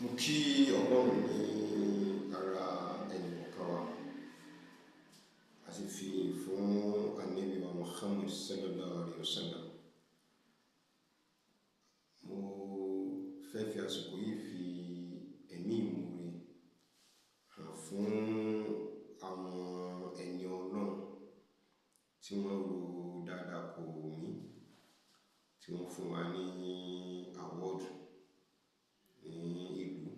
Mo kí Ọlọ́run ní ara ẹnìkọ̀ọ̀kan wa, a sì fi fún Ànábì wa Muhammad sallallahu alaihi wasallam. Mo fẹ́ fi àsìkò yìí fi ẹ̀mí ìmoore hàn fún àwọn ẹni Ọlọ́run tí wọ́n ro dáadáa kò mí, tí wọ́n fún wa ní award ní ìlú.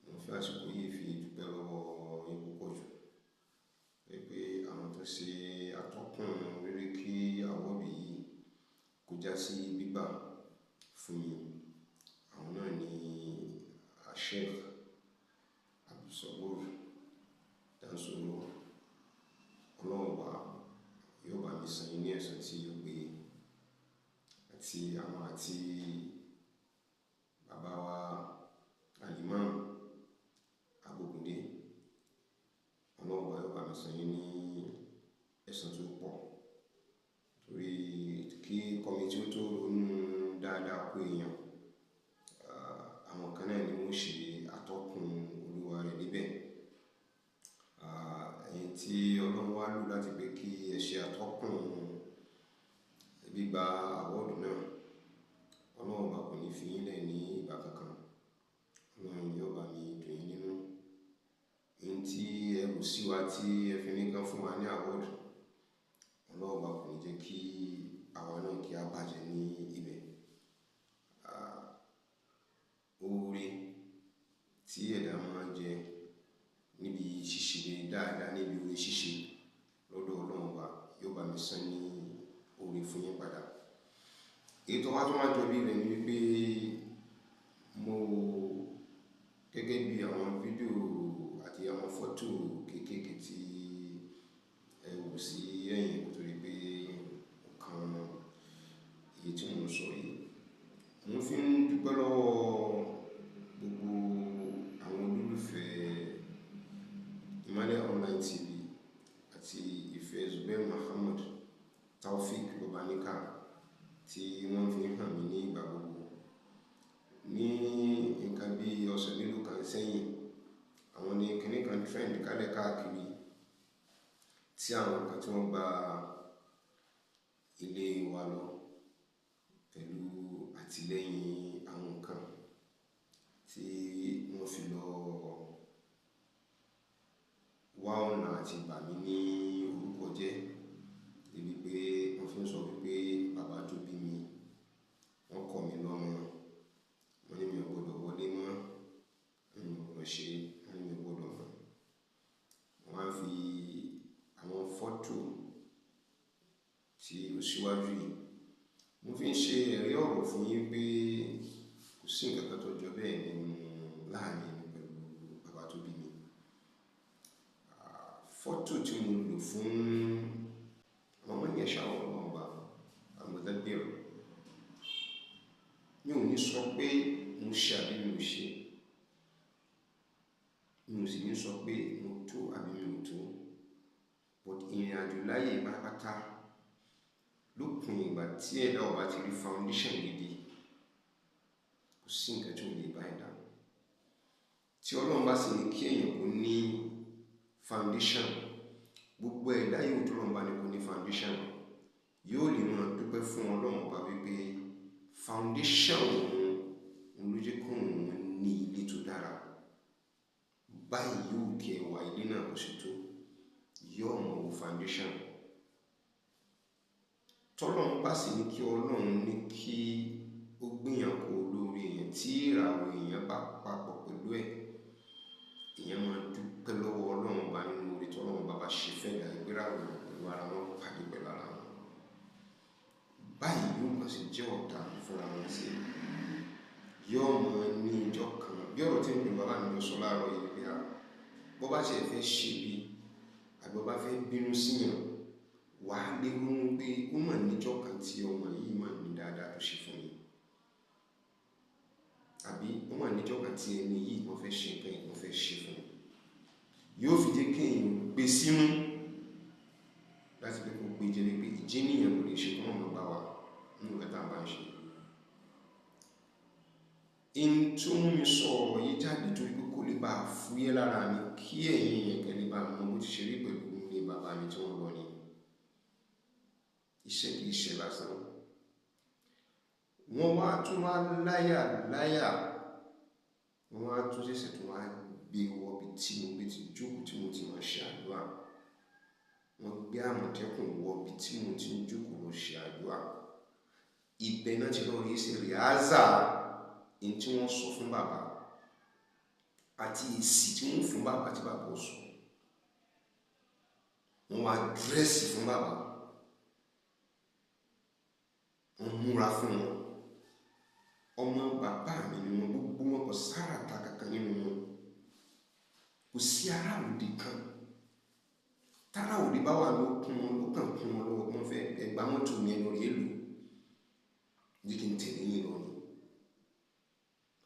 Mo fẹ́ àsìkò yìí fi dúpẹ́ lọ́wọ́ yín púpọ̀ jù pé àwọn tó ṣe atọ́kùn rere kí award yìí kó já sí gbígbà fún mi. Àwọn náà ni Sheikh Abdulsabur Dansoro. Ọlọ́run wa yóò bá mi san yín ní ẹ̀san tí ó péye, àti àwọn àti bàbá wa Al-Imam Agogunde. Ọlọ́run wa yóò bá mi san yín ní ẹ̀san tó pọ̀, torí kí kọ́mítì ó tó ronú dáadáa kó èèyàn, àwọn kan náà ni wọ́n ṣe atọ́kùn olúwa rẹ̀ níbẹ̀. Ẹ̀yin tí Ọlọ́run wá lò láti pé kí ẹ ṣe atọ́kùn gbígba awọ́ọ̀dù náà, Ọlọ́run bá kò ní fi yín lẹ̀ ní ìgbà kankan. Ọlọ́run yóò bá mi dùn yín nínú. Ẹ̀yin tí ẹ rò sí wa tí ẹ fi ní kan fún wa ní awọ́ọ̀dù, Ọlọ́run bá kò ní jẹ́ kí àwa náà kí a bàjẹ́ ní ibẹ̀. Oore tí ẹ̀dá máa ń jẹ níbi ṣíṣe dáadáa, níbi oore ṣíṣe lọ́dọ̀ Ọlọ́run wa yóò bá mi san ní oore fún yín padà. Èyí tó wá jọ bí rẹ̀ ni wípé mo gẹ́gẹ́ bí àwọn fídíò àti àwọn fọ́tò kéékèèké tí ẹ wò sí ẹ̀yìn kò tó rí pé ọ̀kan èyí tí mo sọ yìí, mo fi ń dúpẹ́ lọ́wọ́ gbogbo àwọn olólùfẹ́ Ìmọ́lẹ̀ Online TV àti ìfẹ́ Zubair Muhammad Taofik Lobanika tí wọ́n fi hàn mí ní ìgbà gbogbo. Ní nǹkan bí ọ̀sẹ̀ mélòó kan sẹ́yìn, àwọn ní kíní kan trend kálẹ̀ káàkiri tí àwọn kan tí wọ́n gba ilé wa lọ pẹ̀lú àtìlẹ́yìn àwọn kan tí wọ́n fi lọ wá ọ̀nà àti bà mí ní orúkọ jẹ́, débi pé wọ́n fi ń sọ wípé bàbá tó bí mi wọ́n kọ̀ mí lọ́mọ, wọ́n ní mi ò gbọdọ̀ wọlé mọ́, mi ò gbọdọ̀ ṣe, wọ́n ní mi ò gbọdọ̀ mọ̀. Wọ́n á fi àwọn fọ́tò tí ó síwájú yìí, mo fi ń ṣe ẹ̀rí ọ̀rọ̀ fún yín pé kò sí nǹkan kan tó jọ bẹ́ẹ̀ nínú láàrin mi pẹ̀lú bàbá tó bí mi. Fọ́tò tí mo lò fún àwọn ọmọ yẹn ṣàwọn ọba àmọ̀dágbèrò, mi ò ní sọ pé mo ṣe àbí mi ò ṣe, mi ò sì ní sọ pé mo tó àbí mi ò tó, but ìrìn àjò láyé pátápátá lópin ìgbà tí ẹ̀dá ọba ti rí foundation gidi, kò sí nǹkan tí ò lè bá ẹ̀dá. Tí Ọlọ́run bá sì ní kí èèyàn kó ní foundation, gbogbo ẹ̀dá yóò tó Ọlọ́run bá ní kó ní foundation, yóò lè máa dúpẹ́ fún Ọlọ́run bá wípé foundation òun ló jẹ́ kó òun ní ilé tó dára. Báyìí yóò kí ẹwà ilé náà kó ṣe tó, yóò mọ̀ wo foundation. Tọ́lọ́run bá sì ní kí Ọlọ́run ní kí ó gbìyàn kó lórí èèyàn tí ìràwọ̀ èèyàn bá papọ̀ pẹ̀lú ẹ̀, èèyàn máa dúpẹ́ lọ́wọ́ Ọlọ́run bá nínú orí tí Ọlọ́run bá ṣe fẹ́ dà ìgbéráwọ̀ pẹ̀lú ara wọn pàdé pẹ̀lú ara wọn. Báyìí yóò mọ̀ sí jẹ́ ọ̀tá fúnra wọn sí, yóò mọ̀ ní ìjọ kan bí ọ̀rọ̀ tí ń pè bàbá mi lọ sọ láàárọ̀ yìí pé bó bá ṣe fẹ́ ṣe bí àbí bá fẹ́ bínú síyàn, wà á lè mú pé ó mọ̀ níjọ́ kan tí ọmọ yìí mọ̀ ní dáadáa tó ṣe fún mi, àbí ó mọ̀ níjọ́ kan tí ẹni yìí wọ́n fẹ́ ṣe nǹkan yìí wọ́n fẹ́ ṣe fún mi. Yóò fi jẹ́ kí èèyàn gbé sínú láti pé kó gbé jẹ́ pé ìjíníyàn kò lè ṣe kí wọ́n mọ̀ bá wa nínú nǹkan tá a bá ń ṣe. in tó mú mi sọ̀rọ̀ yìí jáde torí pé kó lè bá fúyẹ́ lára mi kí ẹ̀yin yẹn kẹ́ lè bá mọ bó ti ṣe rí pẹ̀lú ní bàbá mi tí wọ́n lọ ní iṣẹ́ kìí ṣe lásán. Wọ́n wá tún wá láyà wọ́n wá tún ṣẹ̀ṣẹ̀ tún wá gbé wọbi tí mo gbé ti jókòó tí mo ti máa ṣe àdúrà. Wọ́n gbé Àmọ̀tẹ́kùn wọbi tí mo ti ń jókòó lọ ṣe àdúrà. Ibẹ̀ náà ti lọ rí sí rìhásà in tí wọ́n sọ fún bàbá àti èsì tí wọ́n fún bàbá tí bàbá sọ. Wọ́n wá dírẹ́sì fún bàbá, wọ́n múra fún wọn. Ọmọ bàbá mi ni wọn, gbogbo wọn kò sára ta kankan nínú wọn. Kò sí ará òde kan tára òde bá wà ló kún wọn, ló kàn kún wọn lọ́wọ́ wọn fẹ́ ẹgbà mọ́tò mi ẹnu rí èlò ní kí n tẹ̀lé yín lọ ni.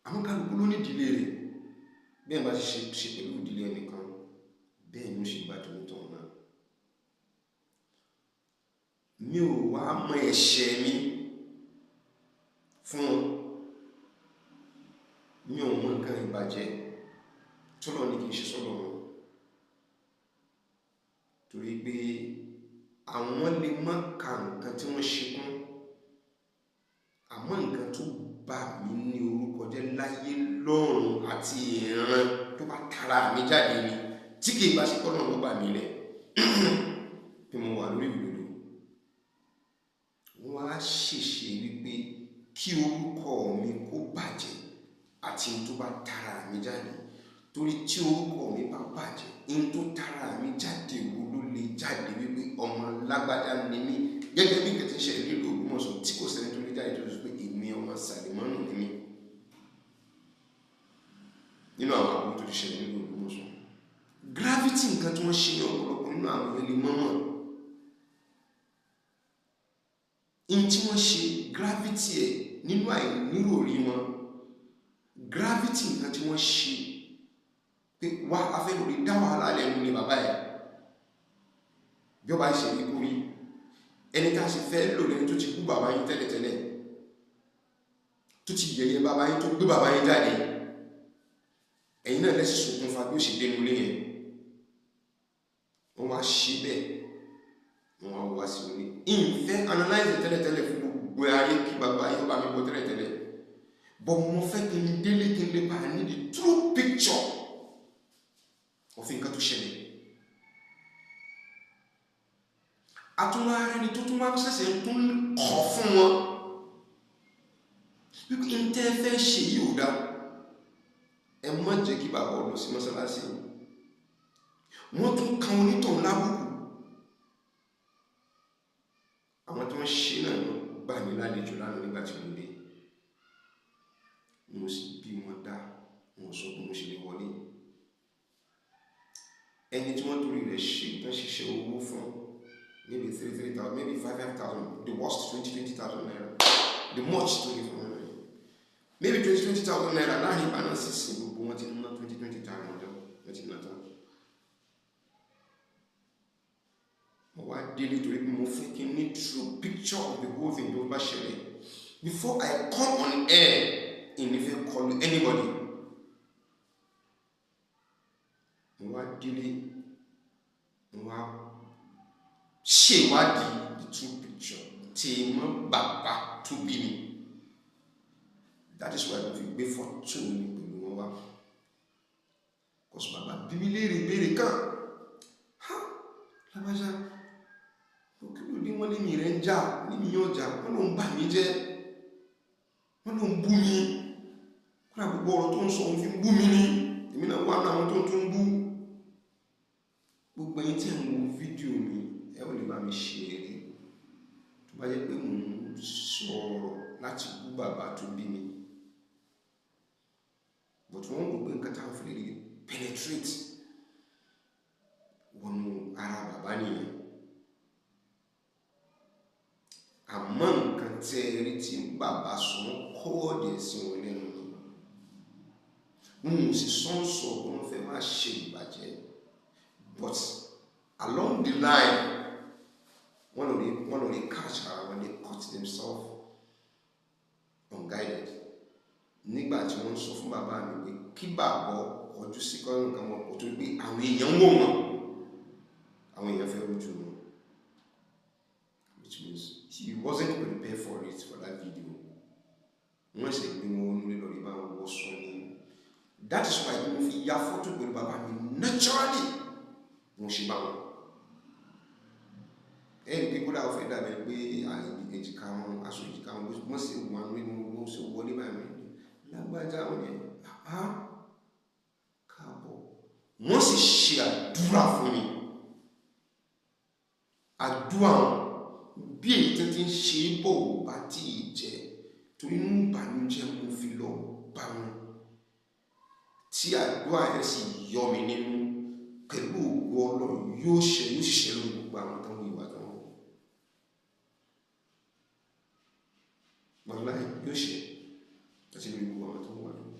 Àwọn kálukú ló ní ìdílé rẹ̀, bẹ́ẹ̀ bá ti ṣe pẹ̀lú ìdílé ẹnìkan bẹ́ẹ̀ ni ó ṣe gbà tó nítorí náà. Mi ò wá mọ ẹ̀ṣẹ̀ mi fún wọn, mi ò mọ nǹkan ìbàjẹ́ tọ́lọ́ ní kí n ṣe sọ́dọ̀ wọn, torí pé àwọn lè má ka nǹkan tí wọ́n ṣe kún, àmọ́ nǹkan tó bà mí ní orúkọ jẹ́ láyé lọ́run àti ìran tó bá tara mi jáde ni tí kì í bá ṣe kọ́ náà ló bà mí lẹ̀ bí mo wà lórí ìlú. Wọ́n á ṣèṣe wípé kí orúkọ mi kó bàjẹ́ àti n tó bá tara mi jáde, torí tí orúkọ mi bá bàjẹ́ n tó tara mi jáde wo ló lè jáde wípé ọmọ lágbájá ni mí, gẹ́gẹ́ bí nǹkan tí ń ṣẹlẹ̀ nílùú Ògbómọ̀ṣọ́ tí kò sẹ́ni tó lè jáde tó sọ pé èmi ọmọ Sàlímọ́nù ni mí nínú àwọn àbúrò tó ti ṣẹlẹ̀ nílùú Ògbómọ̀ṣọ́. Gravity nǹkan tí wọ́n ṣe ní ọ̀pọ̀lọpọ̀ nínú àwọn ilé mọ́mọ́ in tí wọ́n ṣe gravity ẹ̀ nínú àìníròrí wọn, gravity nǹkan tí wọ́n ṣe pé wá afẹ́ lórí dá wàhálà lẹ́nu ní bàbá ẹ̀ bí ó bá ṣe ní kórí ẹni tá a ṣe fẹ́ lò lẹ́ni tó ti kú bàbá yín tẹ́lẹ̀tẹ́lẹ̀ tó ti yẹ̀yẹ́ bàbá yín tó gbé bàbá yín jáde, ẹ̀yin náà lẹ́sìn ṣokùnfà bí ó ṣe dénú lé yẹn. Wọ́n wá ṣe bẹ́ẹ̀, wọ́n wá wá sí orí ìfẹ́ analyze tẹ́lẹ̀tẹ́lẹ̀ fún gbogbo ayé kí bàbá yín bá mi bọ́ tẹ́lẹ̀tẹ́lẹ̀, but mo fẹ́ kí n délé kí n lè bá ní the true picture of nǹkan tó ṣẹlẹ̀. Àtúnwá ara ẹni tó tún wá ṣẹ̀ṣẹ̀ tún kọ̀ fún wọn wípé n tẹ́ fẹ́ ṣe yìí ò dá, ẹ má jẹ́ kí bàbá lọ sí mọ́sálásí. Wọ́n tún kan onítọ̀hún lábùkù. Àwọn tí wọ́n ṣe náà ló gbà mí lálejò lánàá nígbà tí mo dé, mo sì bí wọn dá, wọn sọ pé mo ṣe lè wọlé. Ẹni tí wọ́n torí rẹ̀ ṣe tán ṣiṣẹ́ owó fún maybe 3,000, maybe 5,000, the worst 20,000 naira, the much 20,000 naira, maybe 20,000 naira láàrin ìbáná sísìn gbogbo wọn ti ná 20,000 ọjọ́ wọ́n ti ná tán. Mo wá délé torí pé mo fẹ́ kí n ní true picture of the whole thing tó bá ṣẹlẹ̀ before I come on air in if call anybody. Mo wá délé, mo wá ṣèwádìí the true picture tí mo bàbá tó bí mi. That is why mo fi gbé fọ́tò mi pẹ̀lú wọn wá. Because bàbá bí mi léèrè béèrè kan, lábájá kí ló dé wọ́n lé mi rẹ̀ ń jà ní mi yóò jà, wọ́n ló ń bà mí jẹ́, wọ́n ló ń bú mi, kúrò gbogbo ọ̀rọ̀ tó ń sọ òun fi ń bú mi ní èmi náà wà náà tó ń tún bú. Gbogbo ẹ̀yin tí ẹ̀ ń wo fídíò mi ẹ ò lè bá mi ṣe eré tó bá jẹ́ pé mò ń sọ̀rọ̀ láti bú bàbá tó bí mi, but wọ́n rò pé nǹkan táwọn fi lè penetrate wọnú ara bàbá nìyẹn. Àmọ́ nǹkan tẹ́ ẹ rí tí bàbá sọ wọ́n kọ́ọ̀dì ẹ̀sìn wọn lẹ́nu ni. Wọn ò sì sọ́nsọ pé wọ́n fẹ́ máa ṣe ìbàjẹ́, but along the line wọ́n lọ rí catch ara wọn, they caught themselves unguided. nígbà tí wọ́n sọ fún bàbá mi pé kí bàbá ọjú sí kọ́rùn kan mọ́ kò tó pé àwọn èèyàn wò wọ́n, àwọn èèyàn fẹ́ rojú wọn, which means he wasn't prepared for it for that video. Wọ́n ṣe gbé wọn nílé lórí bá wọn wọ́ sọ ní. That is why mo fi ya fọ́tò pẹ̀lú bàbá mi naturally mo ṣe bá wọn. Ẹni pé kódà ó fẹ́ dàbẹ̀ pé èjìká wọn, aṣọ èjìká wọn, wọ́n sì wọ́n rí wọn ṣe wọlé báyìí lágbájá wọn yẹn káàbọ̀. Wọ́n sì ṣe àdúrà fún mi. Àdúrà bí èyí tí ń ṣe bọ̀ bá tí ì jẹ́ torí inú ìbànújẹ́ mo fi lọ bá wọn. Tí àdúrà yẹn sì yọ mi nínú pẹ̀lú ògo Ọlọ́run yóò ṣiṣẹ́ lórí gbogbo àwọn tó ń wí ìwà tó ń wọ̀. Wàláhì yóò ṣe àti lórí gbogbo àwọn tó ń wà lórí.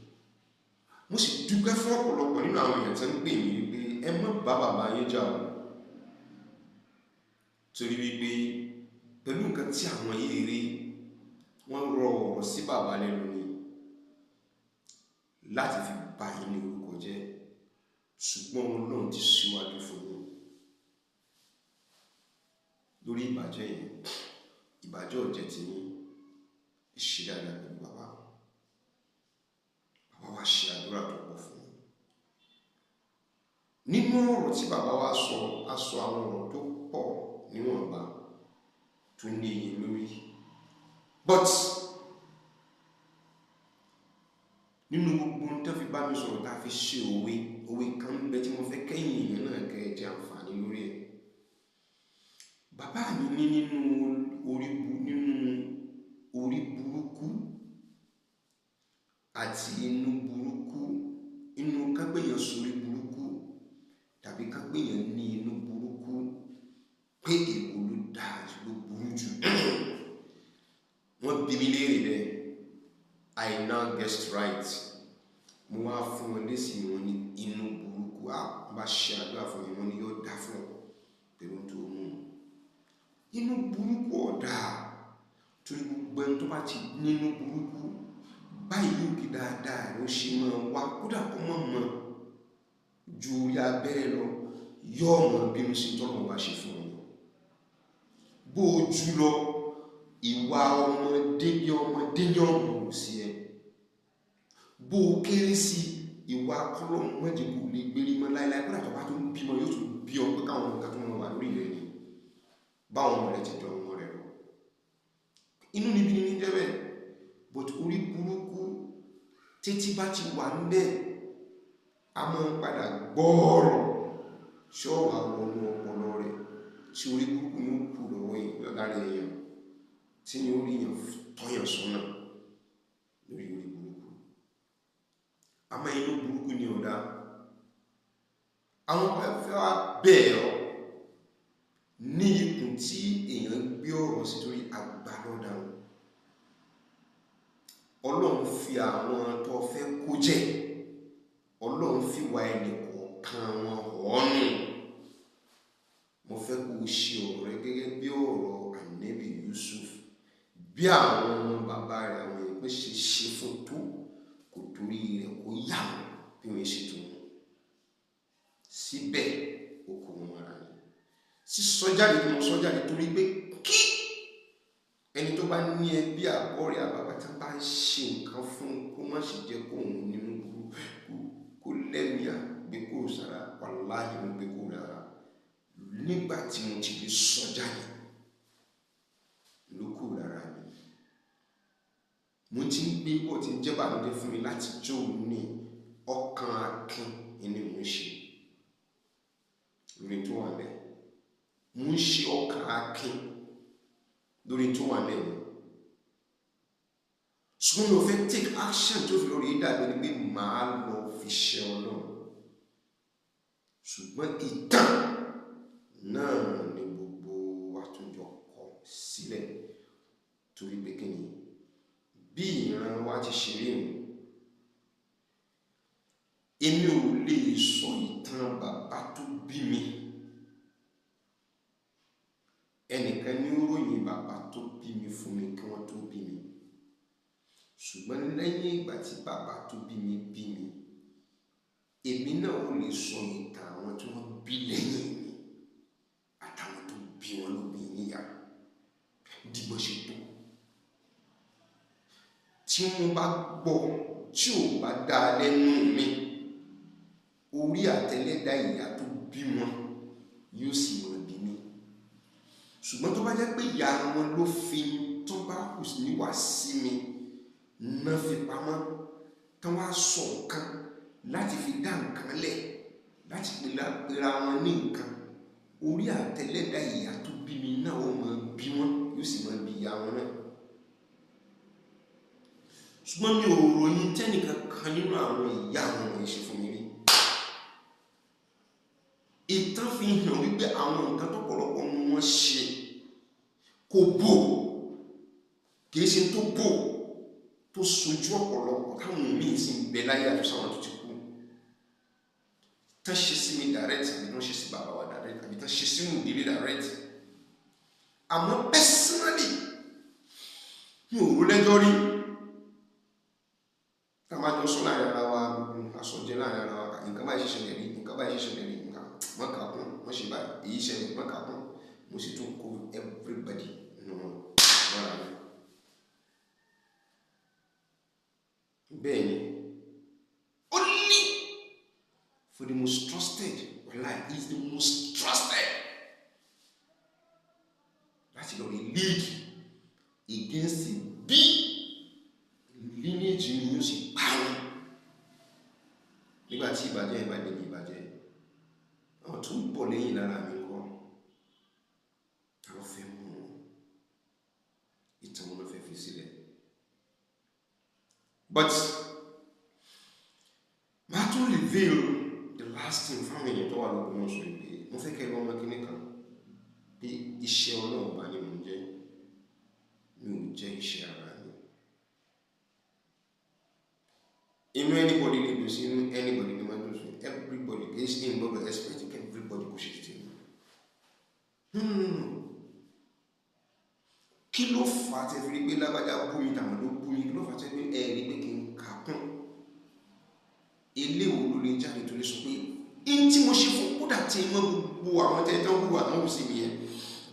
Mo sì dúpẹ́ fún ọ̀pọ̀lọpọ̀ nínú àwọn èèyàn tó ń pè mí wípé ẹ má bá bàbá yín jà o. Torí wípé pẹ̀lú nǹkan tí àwọn yìí rí wọ́n rọ ọ̀rọ̀ sí bàbá lẹ́nu ni láti fi bà yín ní orúkọ jẹ́, ṣùgbọ́n Ọlọ́run ti síwájú fún yín lórí ìbàjẹ́ yìí. Ìbàjẹ́ ọ̀jẹ̀ tí ní ìṣe dáadáa pẹ̀lú bàbá. Bàbá wa ṣe àdúrà tó pọ̀ fún yín. Nínú ọ̀rọ̀ tí bàbá wa sọ, a sọ àwọn ọ̀rọ̀ tó pọ̀ níwọ̀nba tó ní iye lórí. But nínú gbogbo tó fi bá mi sọ̀rọ̀ tá fi ṣe òwe kan ń bẹ tí mo fẹ́ kẹ́yìn èèyàn náà kẹ́ ẹ jẹ àǹfààní lórí ẹ̀. Bàbá mi ní nínú orí burúkú àti inú burúkú, inú kágbéyàn sórí burúkú tàbí kágbéyàn ní inú burúkú, pé èwo ló dáa jù ló burú jù. Wọ́n bí mi léèrè bẹ́ẹ̀. I now guessed right. Mo wá fún wọn lésì wọn ní inú burúkú. Bá ṣe àdúrà fún mi, wọ́n ní yóò dá fún ọ pẹ̀lú tó mú. Inú burúkú ọ̀dà torí gbogbo ẹni tó bá ti nínú burúkú báyìí yóò kí dáadáa ló ṣe máa wá kódà kó mọ̀ ju orí abẹ́rẹ́ lọ yóò mọ̀ bínú sí tọ́lọ̀ bá ṣe fún wọn. Bó o jù lọ ìwà ọmọdé bí ọmọdé ní ọ̀rọ̀ sí ẹ. Bó o kéré sí ìwà kọ́lọ̀ mọ́jẹ kò lè gbérí mọ́ láíláí kódà tó bá tó ń bímọ yóò tún bí ọ pé káwọn ọ̀gá tó wọn wà lórí rẹ̀ ni báwọn ọmọ rẹ̀ ti jọ ọmọ rẹ̀ lọ. Inú níbi ní jẹ́ bẹ́ẹ̀, but orí burúkú títí bá ti wà níbẹ̀ a máa ń padà gbọ́ọ̀rọ̀ ṣọ́ọ̀wà wọnú ọpọlọ rẹ̀ tí orí burúkú yóò kú lọ́wọ́ lára èèyàn tí ni orí èèyàn tọ́yàn sọ́nà lórí orí burúkú. Àmọ́ inú burúkú ni ọ̀dá. Àwọn fẹ́ wá bẹ́ẹ̀ ọ́ ní ikùn tí èèyàn gbé ọ̀rọ̀ sí torí àgbà lọ́dà wọn. Ọlọ́run fi àwọn tó fẹ́ kó jẹ́, Ọlọ́run fi wá ẹnì kọ̀ọ̀kan wọn ọ̀ọ́nù. Mo fẹ́ kó o ṣe ọ̀rọ̀ rẹ gẹ́gẹ́ bí ọ̀rọ̀ Ànábì Yusuf, bí àwọn ọmọ bàbá rẹ̀ àwọn èèyàn pé ṣe fún tó kò torí rẹ̀ kó yà wọ́n bí wọ́n ṣe tó wọn. Síbẹ̀ ó kó wọn mọ́ra ni. Sísọjáde tí mo sọjáde torí pé kí ẹni tó bá ní ẹbí àbọ̀rẹ́ àbábátá bá ń ṣe nǹkan fún kó má sì jẹ́ kó òun nínú burúkú kó lẹ́mìí gbé kó sára wàláhì mo gbé kó rárá. Nígbà tí mo ti lè sọjáde ló kó rárá mi. Mo ti ń gbé bó ti ń jẹ́ bàlódé fún mi láti jó ní ọkàn akin ẹni mo ń ṣe lórí tó wà lẹ́yìn. Mo ń ṣe ọkàn akin lórí tó wà lẹ́yìn. Ṣùgbọ́n mo fẹ́ take action tó fi lórí ìdàgbé ni pé màá lọ fi ṣe Ọlọ́run. Ṣùgbọ́n ìtàn náà ni gbogbo wa tún jọ kọ sílẹ̀ torí pé kí ni bí ìran wa ti ṣe rí mu. Èmi ò lè sọ ìtàn bàbá tó bí mi. Ẹnìkan ní ó ròyìn bàbá tó bí mi fún mi kí wọ́n tó bí mi. ṣùgbọ́n lẹ́yìn ìgbà tí bàbá tó bí mi èmi náà ò lè sọ ìtàn àwọn tí wọ́n bí lẹ́yìn mi àtàwọn tó bí wọn ló bí níyà dìbò ṣe tó. Tí wọ́n bá gbọ́ tí ò bá dá lẹ́nu mi, orí àtẹlẹ́dá ìyá tó bí wọn yóò sì mọ̀ bí mi. Ṣùgbọ́n tó bá jẹ́ pé ìyá wọn ló fi tó bá kù níwà sí mi náà fi pamọ́, tán wá sọ nǹkan láti fi dá nǹkan lẹ̀, láti pera wọn ní nǹkan, orí àtẹlẹ́dá ìyá tó bí mi náà ó mọ̀ bí wọn yóò sì mọ̀ bí ìyá wọn náà. Ṣùgbọ́n mi ò ròyìn tẹ́nìkan kan nínú àwọn ìyá àwọn ọmọ ìṣe fún mi rí. Ìtàn fi hàn wípé àwọn nǹkan tọ́pọ̀lọpọ̀ wọn ṣe kò bò, kìí ṣe tó bò tó sojú ọ̀pọ̀lọpọ̀ táwọn míì sì ń bẹ láyé àtúnṣe àwọn tó ti kú. Tán ṣe sí mi direct àbí tán ṣe sí bàbá wa direct àbí tán ṣe sínú ìdílé direct. Àmọ́ personally mi ò rò lẹ́jọ́ rí. Ká máa jọ sọ láàrin ara wa, àsọjẹ láàrin ara wa, nǹkan báyìí ṣẹlẹ̀ rí, nǹkan báyìí ṣẹlẹ̀ rí, nǹkan wọ́n kà kún, wọ́n ṣe báyìí, èyí ṣẹlẹ̀ wọ́n kà kún, mo sì tún kó everybody nínú wọn lára mi. Bẹ́ẹ̀ ni, only for the most trusted, like he is the most trusted. Láti lọ rí lead against the big lineage ni yóò sì parun. Nígbà tí ìbàjẹ́ ìbàjẹ́ àwọn tó ń bọ̀ lẹ́yìn lára mi kọ́, àwọn fẹ́ mú ìtàn wọn fẹ́ fi sílẹ̀. But máa tún reveal the last thing fáwọn èèyàn tó wà lóko náà sọ pé mo fẹ́ kẹ́ ọmọ kíní kan pé iṣẹ́ Ọlọ́run bá ní mo jẹ́, mi ò jẹ́ iṣẹ́ ara mi. Inú anybody lè dùn sí, inú anybody lè má dùn sí, everybody kì í ṣe ìgbọ́dọ̀ expect everybody kò ṣe ti mi. Kí ló fà á tẹ́ fi rí pé lágbájá bú mi tàwọn ló bú mi? Kí ló fà á tẹ́ pé rí pé kí n kà kún? Ilé wo ló lè jáde tó lè sọ pé in tí mo ṣe fún kódà tí wọ́n gbogbo àwọn tẹ́tẹ́ wù àtàwọn sí mi yẹn,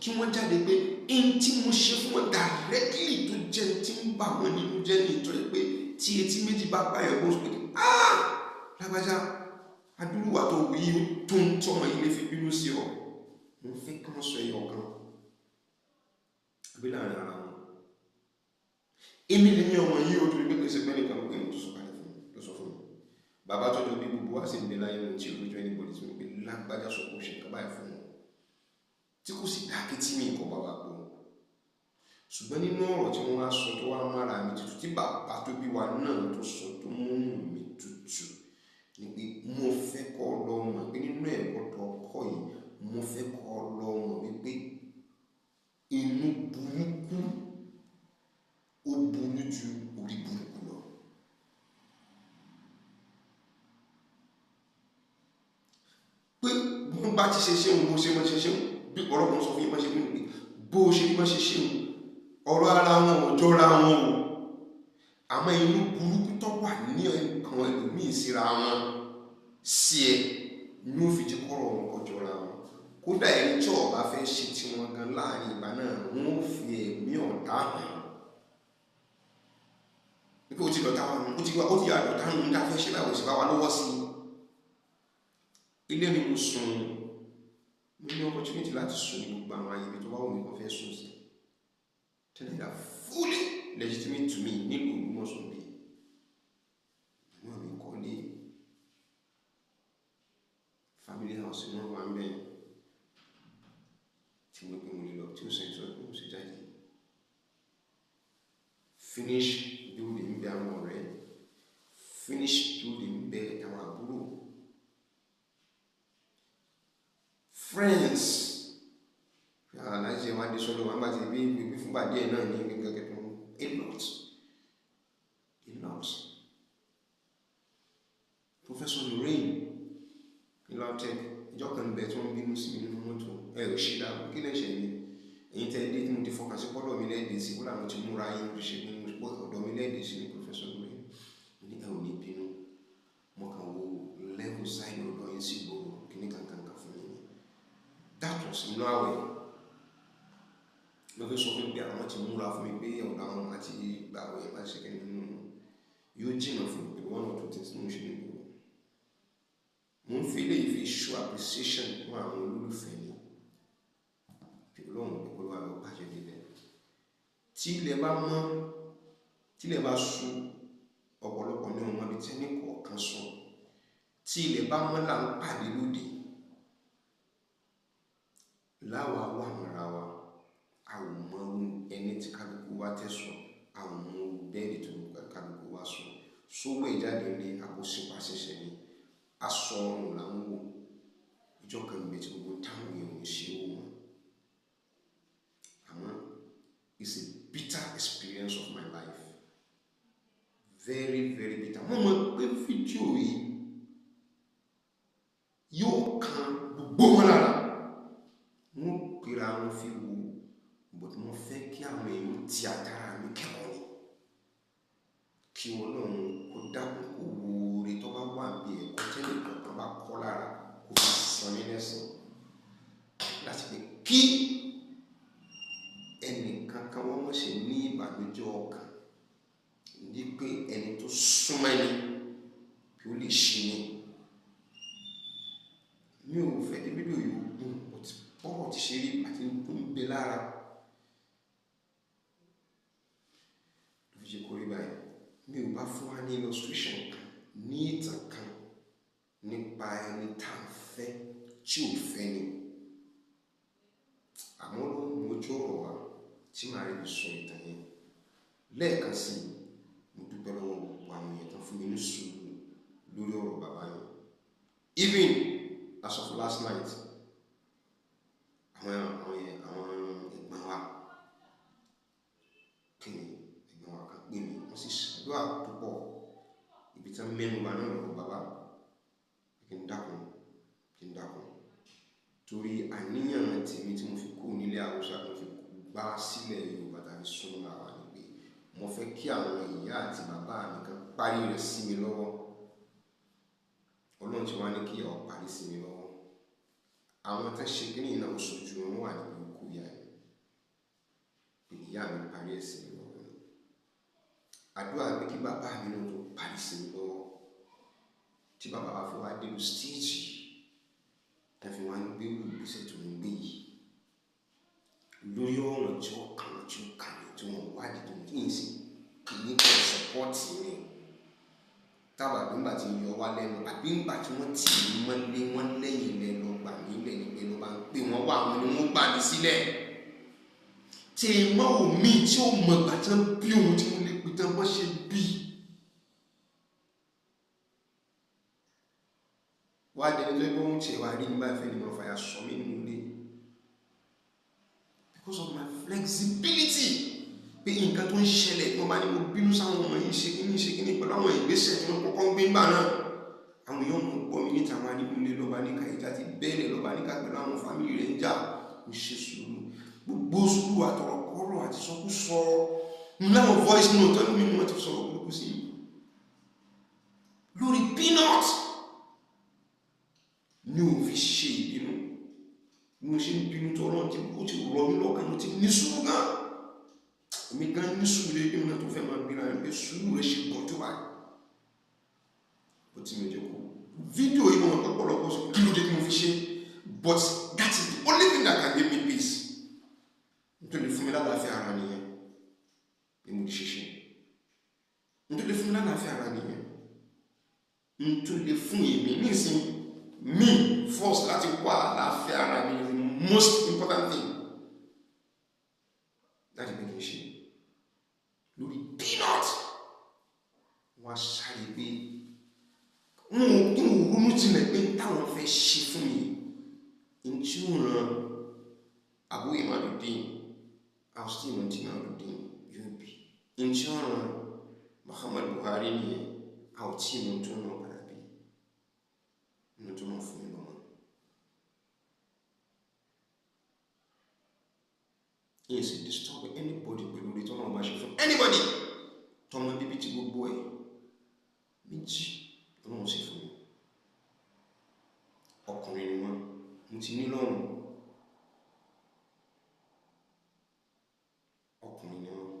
kí wọ́n jáde pé in tí mo ṣe fún wọn directly tó jẹ́ tí ń bà wọ́n nínú jẹ́ ní ìtọ́jú pé tí etí méjì bá báyọ̀ bó sọ pé lágbájá adúrúwà tó wí tó ń tọ́mọ ilé fi bínú sí ọ, mo fẹ́ kí wọ́n sọ ẹyọ kan àbí láàrin ara wọn. Èmi lè ní ọmọ yìí ó torí pé pèsè pẹ́ nìkan pé mo tó sọ kalẹ̀ fún mi, ló sọ fún mi. Bàbá tọ́jọ́ bí gbogbo wá sí ìgbé láyé ohun tí olójú anybody tí mo pé lágbájá sọ pé ó ṣe nǹkan báyìí fún wọn tí kò sì dáké tí mi kọ bàbá pọ̀. Ṣùgbọ́n nínú ọ̀rọ̀ tí wọ́n wá sọ tó wá mára mi tutù, tí bàbá tó bí wa náà tó sọ tó múnú mi tutù, ni pé mo fẹ́ kọ́ lọ mọ̀ pé nínú ẹ̀kọ́ tó kọ́ yìí, mo fẹ́ kọ́ lọ mọ̀ wípé inú burúkú ó burú ju orí burúkú lọ. Pé wọ́n bá ti ṣe ṣéun bó ṣe mọ́ ṣe ṣéun, bí ọ̀rọ̀ kan sọ fún yín mọ́ ṣe pé bó ṣe mọ́ ṣe ṣéun, ọ̀rọ̀ ara wọn ò jọra wọn o. Àmọ́ inú burúkú tó wà ní ọkàn ẹlòmíì síra wọn sí ẹ ní ó fi jẹ́ kọ́rọ̀ wọn kó jọra wọn. Kódà ẹni tí ó bá fẹ́ ṣe tí wọn gan láàrin ìgbà náà, wọn ò fi ẹ̀mí ọ̀tá hàn. Nígbà ó ti lọ́ta wọn, ó ti àdọ̀tá nù ní káfẹ́ ṣe láwọn ìṣẹ̀bá wa lọ́wọ́ sí. Ilé mi mo sùn, mo ní opportunity láti sùn ní gbogbo àwọn ayé tó bá wù mí kó fẹ́ sùn sí. Tell you that fully legitimate to me nílùú Ògbómọ̀ṣọ́ bí. Wọ́n mi kọ́lé family house ní wọ́n wá ń bẹ̀yìn tí mo pè mo lè lọ tí ó sẹ́yìn sọ́dọ̀ mo sì jáde. Finish building bẹ àwọn ọ̀rẹ́, finish building bẹ àwọn àbúrò, friends. Láti ṣe wá dé sọ́dọ̀ wọn bá ti bí fúnbà díẹ̀ náà ní gẹ́gẹ́ tó a lot. Professor Lorraine Ilautech ìjọ kan bẹ̀ tí wọ́n bínú sí mi nínú mọ́tò ò ṣe dáa kí lè ṣe mí èyí tẹ́ dé tí mo ti fọkàn sí pọ́dọ̀ mi lẹ́ẹ̀dẹ̀ sí kó làwọn ti múra yín ṣe ọ̀dọ̀ mi lẹ́ẹ̀dẹ̀ sí ní fẹ́ sọ lórí ní ẹ ò ní bínú mo kàn wo level side ọ̀dọ̀ yín sí gbòòrò kíní kankan fún mi. That was inú àwẹ̀ ló fi sọ fún mi pé àwọn ti múra fún mi pé ọ̀dọ̀ àwọn àti ìgbà àwẹ̀ máa ṣe kí nínú yóò jìnnà fún mi pé one or two things mo ṣe níbo mo ń fi eléyìí fi show appreciation fún àwọn olólùfẹ́ mi pé Ọlọ́run pé kó ló wà lọ bàjẹ́ débẹ̀. Tí ilẹ̀ bá mọ́ tí ilẹ̀ bá ṣú ọ̀pọ̀lọpọ̀ ní ọmọ ibi tí ẹnì kọ̀ọ̀kan sùn tí ilẹ̀ bá mọ́ là ń pàdé lóde láwa wà mọ́ra wa a ò mọ ẹni tí kálukú wa tẹ̀sùn a ò mọ bẹ́ẹ̀lì tó kálukú wa sùn sówó ìjáde ní àbòsípa ṣẹṣẹ ni aṣọ ọrùn là ń wò ìjọ kan níbi tí gbogbo táwọn èèyàn ń ṣe wò wọn. Àmọ́ it's a bitter experience of my life, very very bitter. Mo mọ̀ pé fídíò yìí yóò kan gbogbo wọn lára wọn pèrè àwọn fi wò but mo fẹ́ kí àwọn èèyàn ti àtàrà mi kẹ́kọ̀ọ́ ni kí Ọlọ́run kó dákun kó wo oore tó bá wà bí ẹ̀kọ́ tẹ́lẹ̀ kankan bá kọ́ lára kó fi san mí lẹ́san láti pé kí ẹnì kankan wọ́n mọ̀ ṣe ní ìbànújẹ́ ọkàn ní pé ẹni tó súnmọ́ ẹni bí ó lè ṣe ni. Mi ò fẹ́ kí fídíò yìí gùn bọ́rọ̀ ti ṣe rí àti tó ń bẹ lára ló fi ṣe kórè báyìí. Mi ò bá fún wa ní illustration kan ní ìtàn kan nípa ẹni tá à ń fẹ́ tí ò fẹ́ ni àmọ́ ló ń mojú ọ̀rọ̀ wa tí màá rí sọ ìtàn yẹn lẹ́ẹ̀kan sí mo dúpẹ́ lọ́wọ́ gbogbo àwọn èèyàn tán fún mi ní sùúrù lórí ọ̀rọ̀ bàbá yẹn. Even as of last night àwọn ẹ̀gbọ́n wa kí ni ẹ̀gbọ́n wa kan pè mí wọ́n sì ṣàdúrà púpọ̀ ibi tí wọ́n mẹ́nu bà náà lọ́wọ́ bàbá kí n dákun torí àníyàn tèmi tí mo fi kú nílé Haúsá mo fi gbá sílẹ̀ Yorùbá tàbí súnmọ́ àwa ni pé mo fẹ́ kí àwọn ìyá àti bàbá mi kan parí rẹ̀ sí mi lọ́wọ́. Ọlọ́run ti wá ní kí ọ̀ parí sí mi lọ́wọ́. Àwọn tó ṣe kí ní ìnáwó sojú wọn wà níbi òkú ìyá mi pé ìyá mi parí ẹ̀ sí mi lọ́wọ́ ni. Àdúrà pé kí bàbá mi náà tó parí sí mi lọ́wọ́ tí bàbá wa fi wá délùú stéèjì tá fi wá ń gbé ìgbésẹ̀ tó ń gbé yìí lórí ọ̀rọ̀ tí ó kàn tí wọ́n wádìí tó ń kí n sì kì í kọ́ sọ́pọ́ọ̀tì ni. Tábà nígbà tí yọ wá lẹ́nu àbí nígbà tí wọ́n tì í mọ́lé wọ́n lẹ́yìn lẹ́nu ọgbà nílẹ̀ nígbẹ́ ló bá ń pè wọ́n wá àwọn ni wọ́n gbà mí sílẹ̀. Tí ìmọ̀ omi tí ó mọ̀ gbà tán bí ohun tí mo lè pè tán bọ́ ṣe bí. Wá dẹni tó gbọ́ ohun tí ẹ̀ wá rí nígbà ìfẹ́ ni wọ́n fàyà sọ mí nínú ilé. Because of my flexibility. Pé nǹkan tó ń ṣẹlẹ̀ tí wọ́n bá ní mo bínú sáwọn ọmọ yìí ṣe kíní pẹ̀lú àwọn ìgbésẹ̀ tí wọ́n kọ́kọ́ ń gbé ńgbà náà. Àwọn èèyàn mọ̀ gbọ́ mi níta wọn nínú ilé lọ́ba níka ìjà ti bẹ́ẹ̀lẹ̀ lọ́ba níka pẹ̀lú àwọn fámìlì rẹ̀ ń jà ń ṣe sùúrù. Gbogbo sùúrù àtọ̀rọ̀kọ́rọ̀ àti sọkúsọ láwọn voice note ọdún mímú wọn ti sọ̀rọ̀ burúkú sí i. Lórí peanut ni ò fi ṣe ìbínú. Bí mo ṣe ń bínú tó Ọlọ́run ó ti rọ̀ mí lọ́kàn mo ti ní sùúrù gan. Èmi gan ní sùúrù lé bí mo náà tó fẹ́ máa bínú rẹ̀ pé sùúrù rẹ̀ ṣe gan tó wà. Bó ti mi jẹ́ kó fídíò yìí wọn lọ́pọ̀lọpọ̀ sọ kí ló dé tí mo fi ṣe but that is the only thing that can give me peace. Nítorí fún mi lálàáfíà ara nìyẹn ni mo ti ṣe ṣe. Nítorí fún mi lálàáfíà ara nìyẹn. Nítorí fún èmi nísìnyí me first láti wá àlàáfíà ara mi is the most important thing. Láti pé kí n ṣe lórí peanut wọ́n ṣàlè pé wọn ò ronú tilẹ̀ pé táwọn fẹ́ ṣe fún mi ní tí ó ràn Abu Imaduddin Austin Imaduddin yóò bí ní tí ó ràn Muhammad Buhari nìyẹn àwọn tí mo tó náà padà bí mo tó náà fún mi lọ́mọ. Yes, it disturb anybody pẹ̀lú orí tó náà bá ṣe fún anybody. tọmọ bíbí tí gbogbo ẹ̀ méjì Ọlọ́run sì fún mi. Ọkùnrin ni wọ́n, mo ti ní lọ́rùn. Ọkùnrin ni wọ́n.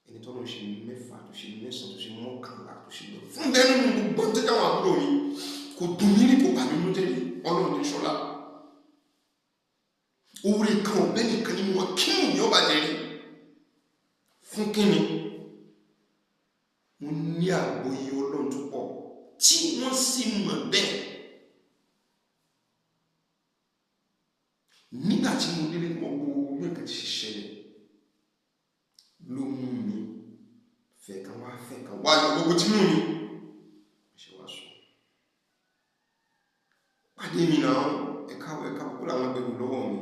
Ẹni tọ́lọ́run ṣe 6 tó ṣe 9 tó ṣe 11 tó ṣe lọ fún bẹ́ẹ̀ nínú gbogbo tó jáwọn àbúrò mi kò dùn mí rí, kò bà mí nínú jẹ́ rí. Ọlọ́run ní ṣọlá. Oore kan ọ̀bẹ nìkan nínú wọn kí ni ọba jẹ rí fún kíni. Mo ní àgbọ́yé Ọlọ́run tó pọ̀ tí wọ́n sì mọ̀ bẹ́ẹ̀. Nígbà tí mo délé mọ gbogbo nǹkan tí ṣẹlẹ̀ ló mú mi fẹ́ kan wá yọ gbogbo tí mú mi ṣe wá sọ. Pàdé mi náà ẹ̀ka kúkú làwọn ẹgbẹ̀rún lọ́wọ́ mi.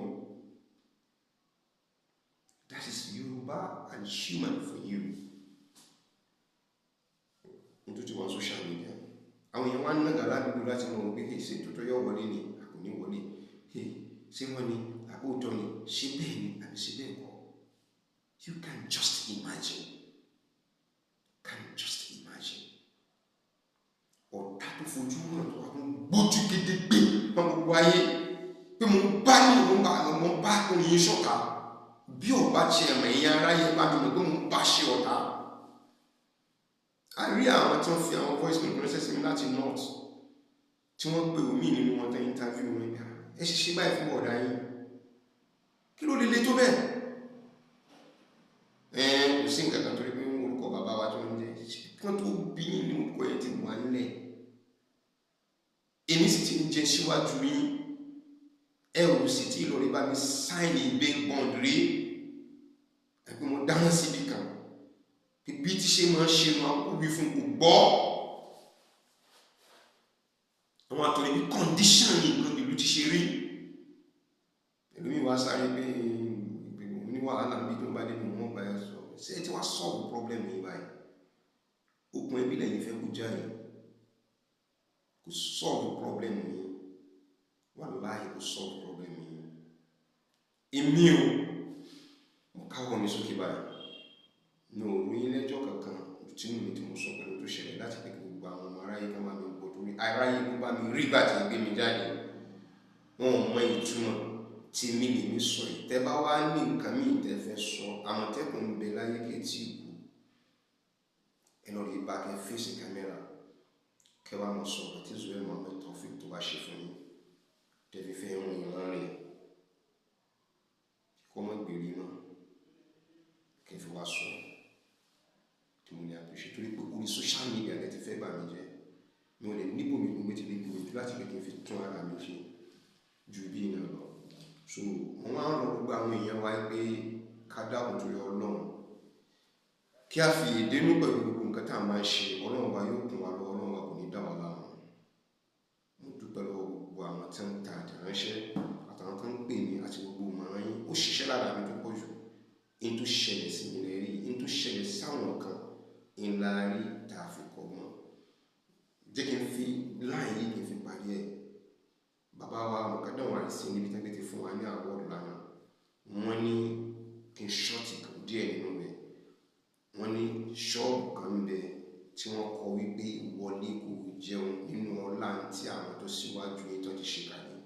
That is Yoruba and human for you. Mo tó ti wá social media. Àwọn èèyàn wá ń nàgà ládùúgbò láti mọ̀ pé ṣe tó yọ wọlé ni àkò ní wọlé. Ṣé wọ́n ní àbóòtọ́ ni, ṣé bẹ́ẹ̀ ni àbí ṣé bẹ́ẹ̀ kọ́? You can just imagine. Ọ̀tá tó fojú hàn tó wà fún gbójú gédégbé wọn gbogbo ayé pé mo bá ọkùnrin ṣọ̀tá bí ọba tí ẹ̀mọ̀ ẹ̀yìn aráyé bá mi mọ̀ pé mo bá ṣe ọ̀tá. A rí àwọn tí wọ́n fi àwọn voice note ránṣẹ́ sí mi láti north tí wọ́n pè omi nínú wọn tán interview wọn bí ẹ ṣe báyìí fún ọ̀dà yín, kí ló lè tó bẹ́ẹ̀? Kò sí nǹkan kan torí pé wọ́n orúkọ bàbá wa tó ń jẹ́ kí wọ́n tó bí ní orúkọ ẹ̀ ti wà nílẹ̀. Èmi sì ti ń jẹ síwájú yín, ẹ ò sì tí Ìlọrin bá mi sáìnì bail bond rí ẹgbẹ́ mo dáhùn síbi kan bí tí ṣe máa ń ṣe máa kú wí fún kò gbọ́. Àwọn àtọ̀rẹ́ bí condition ní nǹkan ìlú ti ṣe rí. Ẹlòmíì wá sáré pé ní wàhálà mi tó bá dé mi wọ́n bá ẹ sọ ṣé ẹ ti wá solve problem yìí báyìí. Okùn ẹbí lẹ́yìn fẹ́ kú jáde kò solve problem yìí. Wàláhì kò solve problem yìí. Èmi ò mo káwọ́ mi sókè báyìí. Mi ò ròyìn lẹ́jọ́ kankan tínú mi tí mo sọ pẹ̀lú tó ṣẹlẹ̀ láti pé gbogbo àwọn ọmọ aráyé kan máa mi gbọ́ torí aráyé ló bá mi rí ìgbà tí gbé mi jáde. Wọn ò mọ ìtumọ̀ tí mi lè mi sọ yìí. Tẹ́ bá wá ní nǹkan mi tẹ́ fẹ́ sọ, Àmọ̀tẹ́kùn ń bẹ láyé kẹ́tì ìkú. Ẹ lọ rí bá kẹ́ fèsì kámẹ́rà kẹ́ wá mọ̀ sọ ọ̀rọ̀ tí Zuel Mohammed Taofeek tó bá ṣe fún yín. Tẹ́ fi fẹ́ rìn ìran rẹ̀ kó mọ́ gbèrè náà kẹ́ fi wá sọ tí mo lè àpèṣe torí pé orí social media lẹ ti fẹ́ bà mí jẹ́. Mi ò lè níbo mi gbogbo ti lè gbìyànjú láti lè kí n fi tún ara mi ṣe ju bí iná lọ. So mo máa ń rọ gbogbo àwọn èèyàn wa pé ká dáhùn torí Ọlọ́run kí a fi ìdénú pẹ̀lú gbogbo nǹkan tá a máa ń ṣe. Ọlọ́run wa yóò kún wa lọ, Ọlọ́run wa kò ní dá wa láàmú. Mo dúpẹ́ lọ́wọ́ gbogbo àwọn tí ń ta àtẹ̀ránṣẹ́ àtàwọn tó ń pè mí àti gbogbo ìmọ̀ràn yín. Ó ṣiṣẹ́ lára mi tó pọ̀ jù. In tó ṣẹlẹ̀ sí mi lẹ́rí, in tó ṣẹlẹ̀ sáwọn kan ńlá rí tá a fi kọ́ mọ́. Jẹ́ kí n fi láì yìí kí n fi parí ẹ̀. Bàbá wa Mukadam wà sí níbi tẹ́gbẹ́ ti fún wa ní àwọ̀dù lánàá. Wọ́n ní kí n ṣọ́ọ̀tì díẹ̀ nínú rẹ̀. Wọ́n ní ṣọ́ọ̀bù kan ń bẹ tí wọ́n kọ wípé wọlé kò jẹun nínú ọlá tí àwọn tó síwájú yìí tó ti ṣe kalẹ̀.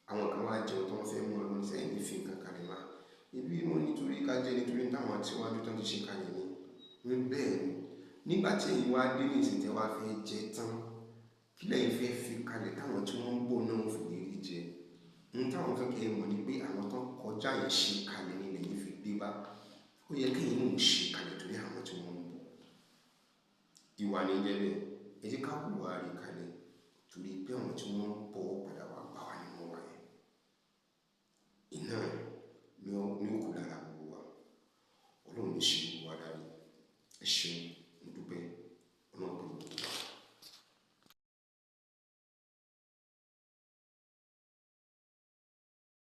Àwọn kan wá jẹun tó wọ́n fẹ́ mú ọdún sẹ́yìn ní fi nǹkan kalẹ̀ lá. Ibi wọn nítorí ká jẹ́ nítorí táwọn tíwájú tó ti ṣe kalẹ̀ ni. Ní bẹ́ẹ̀ ni nígbà tí èyí wá dé ní ìsìn tẹ́ wá fẹ́ jẹ tán kí lẹ́yìn fẹ́ fi kalẹ̀ táwọn tí wọ́n ń bọ̀ náà fi lè rí jẹ. Ohun táwọn fẹ́ kẹ́ mọ̀ ni pé àwọn tó kọjá yẹn ṣe kalẹ̀ ní lẹ́yìn fi dé bá. Ó yẹ kẹ́yìn náà ṣe kalẹ̀ torí àwọn tí wọ́n ń bọ̀. Ìwà ní jẹ́bẹ̀ ẹ jẹ́ ká hùwà rí kalẹ̀ torí pé àwọn tí wọ́n ń bọ̀ padà wá bá wa nínú wa yẹn. Iná ní ó kù lára gbogbo wa. Ọlọ́run ní ṣe gbogbo wa dárí. Ẹ ṣeun.